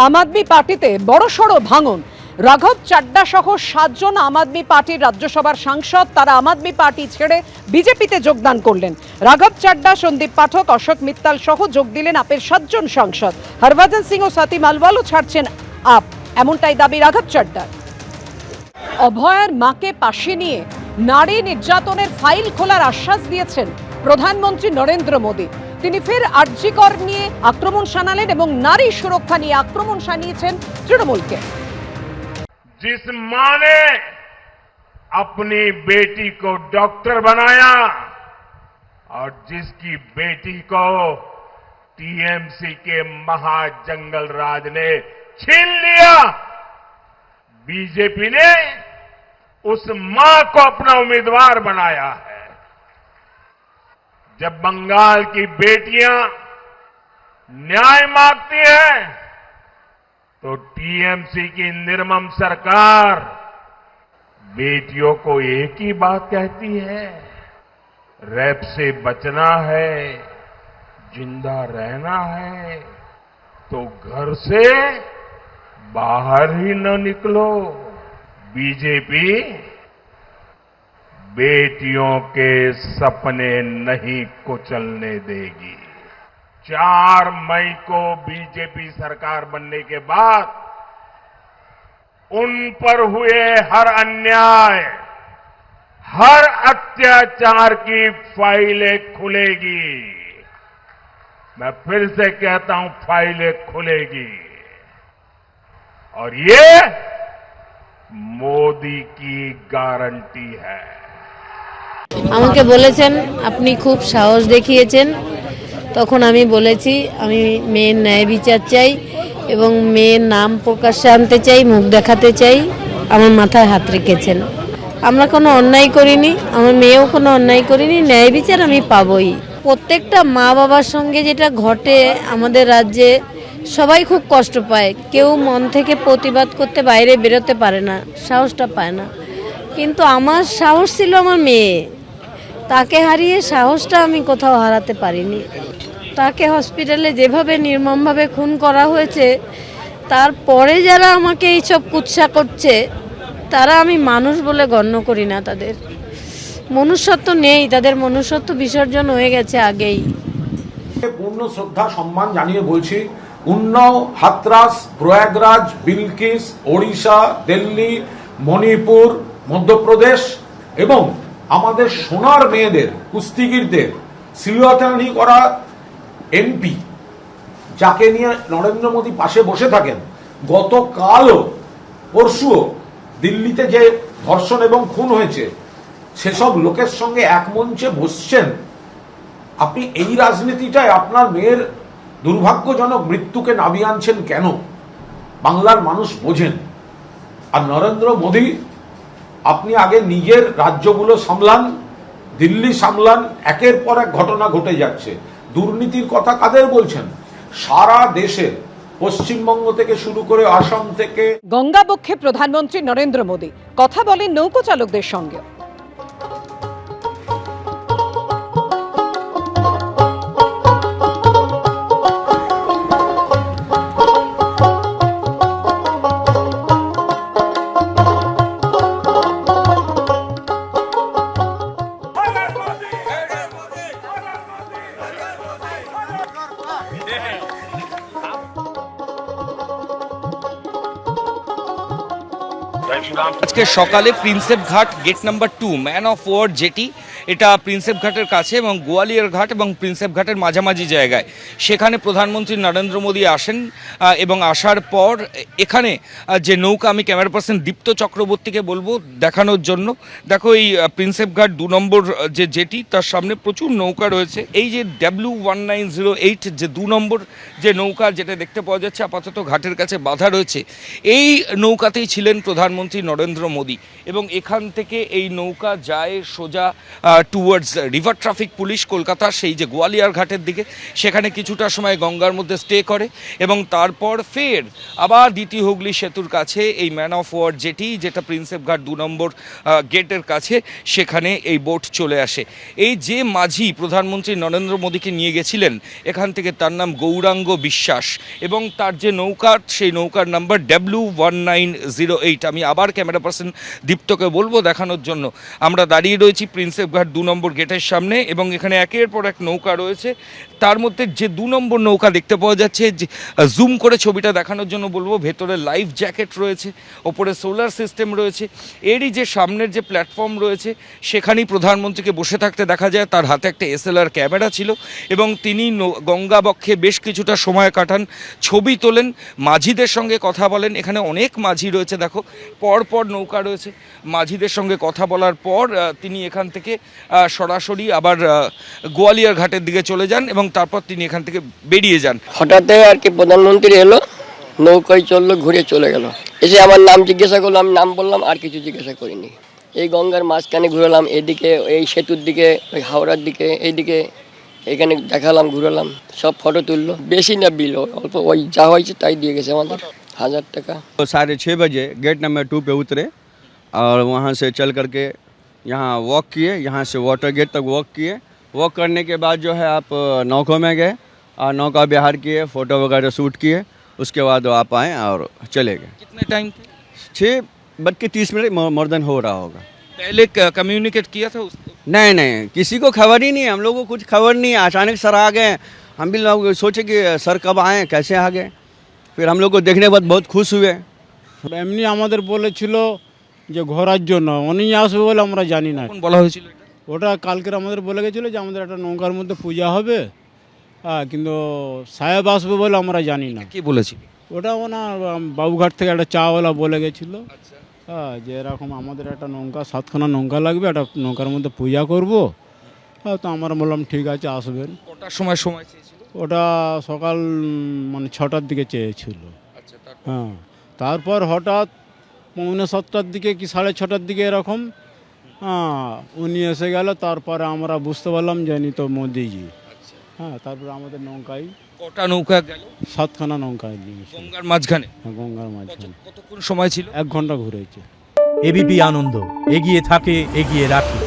আম আদমি পার্টিতে বড়সড় ভাঙন। রাঘব চাড্ডা সহ 7 জন আম আদমি পার্টির রাজ্যসভার সাংসদ তারা আম আদমি পার্টি ছেড়ে বিজেপিতে যোগদান করলেন। রাঘব চাড্ডা, সন্দীপ পাঠক, অশোক মিত্তাল সহ যোগ দিলেন আপের 7 জন সাংসদ। হরভজন সিং ও সাথী মালওয়ালও ছাড়ছেন আপ, এমনটাই দাবি রাঘব চাড্ডার। অভয়ার মাকে পাশে নিয়ে নারী নির্যাতনের ফাইল খোলার আশ্বাস দিয়েছেন প্রধানমন্ত্রী নরেন্দ্র মোদী। তিনি ফের আরজি কর নিয়ে আক্রমণ শানালেন এবং নারী সুরক্ষা নিয়ে আক্রমণ শানিয়েছেন তৃণমূলকে। जिस मां ने अपनी बेटी को डॉक्टर बनाया और जिसकी बेटी को टीएमसी के महाजंगल राज ने छीन लिया, बीजेपी ने उस मां को अपना उम्मीदवार बनाया है। जब बंगाल की बेटियां न्याय मांगती हैं तो टीएमसी की निर्मम सरकार बेटियों को एक ही बात कहती है, रेप से बचना है, जिंदा रहना है तो घर से बाहर ही न निकलो। बीजेपी बेटियों के सपने नहीं कुचलने देगी। 4 मई को बीजेपी सरकार बनने के बाद उन पर हुए हर अन्याय, हर अत्याचार की फाइलें खुलेगी। मैं फिर से कहता हूं, फाइलें खुलेगी और ये मोदी की गारंटी है। আমাকে বলেছেন আপনি খুব সাহস দেখিয়েছেন। তখন আমি বলেছি আমি মেয়ের ন্যায় বিচার চাই এবং মেয়ের নাম প্রকাশ্যে আনতে চাই, মুখ দেখাতে চাই। আমার মাথায় হাত রেখেছেন। আমরা কোনো অন্যায় করিনি, আমার মেয়েও কোনো অন্যায় করিনি, ন্যায় বিচার আমি পাবই। প্রত্যেকটা মা বাবার সঙ্গে যেটা ঘটে আমাদের রাজ্যে, সবাই খুব কষ্ট পায়। কেউ মন থেকে প্রতিবাদ করতে বাইরে বেরোতে পারে না, সাহসটা পায় না। কিন্তু আমার সাহস ছিল আমার মেয়ে, তাকে হারিয়ে সাহসটা আমি কোথাও হারাতে পারিনি। তাকে হসপিটালে যেভাবে নির্মমভাবে খুন করা হয়েছে, তারপরে যারা আমাকে এইসব কুৎসা করছে তারা আমি মানুষ বলে গণ্য করি না। তাদের মনুষ্যত্ব নেই, তাদের মনুষ্যত্ব বিসর্জন হয়ে গেছে আগেই। পূর্ণ শ্রদ্ধা সম্মান জানিয়ে বলছি, উন্নাও, হাতরাস, প্রয়াগরাজ, বিলকিস, ওড়িশা, দিল্লি, মণিপুর, মধ্যপ্রদেশ এবং আমাদের সোনার মেয়েদের, কুস্তিগিরদের শ্লীলতাহানি করা এমপি, যাকে নিয়ে নরেন্দ্র মোদী পাশে বসে থাকেন, গতকালও পরশুও দিল্লিতে যে ধর্ষণ এবং খুন হয়েছে সেসব লোকের সঙ্গে এক মঞ্চে বসছেন। আপনি এই রাজনীতিটায় আপনার মেয়ের দুর্ভাগ্যজনক মৃত্যুকে নামিয়ে আনছেন কেন? বাংলার মানুষ বোঝেন। আর নরেন্দ্র মোদী, আপনি আগে নিজের রাজ্যগুলো সামলান, দিল্লি সামলান। একের পর এক ঘটনা ঘটে যাচ্ছে। দুর্নীতির কথা কাদের বলছেন? সারা দেশে, পশ্চিমবঙ্গ থেকে শুরু করে আসাম থেকে। গঙ্গাবক্ষে প্রধানমন্ত্রী নরেন্দ্র মোদী কথা বলেন নৌকো চালকদের সঙ্গে। আজকে সকালে Prinsep Ghat gate number 2 man of war jetty, এটা প্রিন্সেপ ঘাটের কাছে এবং গোয়ালিয়র ঘাট এবং প্রিন্সেপ ঘাটের মাঝামাঝি জায়গায়, সেখানে প্রধানমন্ত্রী নরেন্দ্র মোদী আসেন এবং আসার পর এখানে যে নৌকা, আমি ক্যামেরা পার্সন দীপ্ত চক্রবর্তীকে বলবো দেখানোর জন্য। দেখো এই প্রিন্সেপ ঘাট 2 নম্বর যে জেটি, তার সামনে প্রচুর নৌকা রয়েছে। এই যে W1908 যে 2 নম্বর যে নৌকা, যেটা দেখতে পাওয়া যাচ্ছে আপাতত ঘাটের কাছে বাঁধা রয়েছে, এই নৌকাতেই ছিলেন প্রধানমন্ত্রী প্রধানমন্ত্রী নরেন্দ্র মোদী, এবং এখান থেকে এই নৌকা যায় সোজা towards river traffic police Kolkata, সেই যে গোয়ালিয়র ঘাটের দিকে, সেখানে কিছুটা সময় গঙ্গার মধ্যে স্টে করে এবং তারপর ফের আবার দ্বিতীয় হুগলি সেতুর কাছে এই ম্যান অফ ওয়ার জেটি, যেটা প্রিন্সেপ ঘাট 2 নম্বর গেটের কাছে, সেখানে এই বোট চলে আসে। এই যে মাঝি প্রধানমন্ত্রী নরেন্দ্র মোদীকে নিয়ে গেছিলেন এখান থেকে, তার নাম গৌরাঙ্গ বিশ্বাস, এবং তার যে নৌকা, সেই নৌকার নাম্বার W1908। আমি আবার ক্যামেরা পার্সন দীপ্তকে বলবো দেখানোর জন্য। আমরা দাঁড়িয়ে রয়েছি প্রিন্সেপ ঘাট 2 নম্বর গেটের সামনে, এবং এখানে একের পর এক নৌকা রয়েছে। তার মধ্যে যে 2 নম্বর নৌকা দেখতে পাওয়া যাচ্ছে, যে জুম করে ছবিটা দেখানোর জন্য বলবো, ভেতরে লাইফ জ্যাকেট রয়েছে, ওপরে সোলার সিস্টেম রয়েছে। এরই যে সামনের যে প্ল্যাটফর্ম রয়েছে, সেখানেই প্রধানমন্ত্রীকে বসে থাকতে দেখা যায়। তার হাতে একটা SLR ক্যামেরা ছিল এবং তিনি গঙ্গা বক্ষে বেশ কিছুটা সময় কাটান, ছবি তোলেন, মাঝিদের সঙ্গে কথা বলেন। এখানে অনেক মাঝি রয়েছে, দেখো পরপর নৌকা রয়েছে। মাঝিদের সঙ্গে কথা বলার পর তিনি এখান থেকে সরাসরি আবার গোয়ালিয়র ঘাটের দিকে চলে যান এবং তারপর তিনি এখান থেকে বেরিয়ে যান। হঠাৎ আর কি প্রধানমন্ত্রী এলো, নৌকায় চললো, ঘুরে চলে গেল। এসে আমার নাম জিজ্ঞাসা করলো, আমি নাম বললাম, আর কিছু জিজ্ঞাসা করিনি। এই গঙ্গার মাঝখানে ঘুরালাম, এদিকে এই সেতুর দিকে, ওই হাওড়ার দিকে, এইদিকে এখানে দেখালাম, ঘুরালাম, সব ফটো তুললো। বেশি না বিল, অল্প, ওই যা হয়েছে তাই দিয়ে গেছে আমাদের, 1000 টাকা। तो 6:30 बजे गेट नंबर 2 पे उतरे और वहाँ से चल करके यहाँ वॉक किए, यहाँ से वाटर गेट तक वॉक किए। वॉक करने के बाद जो है आप नौकों में गए और नौका विहार किए, फ़ोटो वगैरह शूट किए। उसके बाद आप आए और चले गए। कितने टाइम 6:30 मोर देन हो रहा होगा। पहले कम्युनिकेट किया था उसको? नहीं, किसी को खबर ही नहीं है, हम लोग को कुछ खबर नहीं है। अचानक सर आ गए, हम भी लोग सोचे कि सर कब आए, कैसे आ गए। फिर हम लोग को देखने के बाद बहुत खुश हुए। এমনি আমাদের বলেছিল যে ঘোরার জন্য, উনি আসবে বলে আমরা জানি না। কখন বলা হয়েছিল এটা? ওটা কালকের আমাদের বলে গেছিলো যে আমাদের একটা নৌকার মধ্যে পূজা হবে, হ্যাঁ, কিন্তু সাহেব আসবে বলে আমরা জানি না। কে বলেছিল? ওটা ওনার বাবুঘাট থেকে একটা চাওয়ালা বলে গেছিলো, হ্যাঁ, যে এরকম আমাদের একটা নৌকা, 7খানা নৌকা লাগবে, একটা নৌকার মধ্যে পূজা করবো। হ্যাঁ, তো আমরা বললাম ঠিক আছে, আসবেন। কটার সময় চেয়েছিল? ওটা সকাল মানে 6টার দিকে চেয়েছিল। আচ্ছা, হ্যাঁ, তারপর হঠাৎ 6:45 দিকে কি 6:30 দিকে এরকম, হ্যাঁ, উনি এসে গেল। তারপরে আমরা বুঝতে পারলাম যে নি তো মোদিজি। হ্যাঁ, তারপরে আমাদের নৌকায় কটা নৌকা গেল? 7খানা নৌকায় নিয়েছে, গঙ্গার মাঝখানে। গঙ্গার মাঝখানে। কতক্ষণ সময় ছিল? 1 ঘন্টা ঘুরেছে। এবিপি আনন্দ, এগিয়ে থাকে, এগিয়ে রাখে।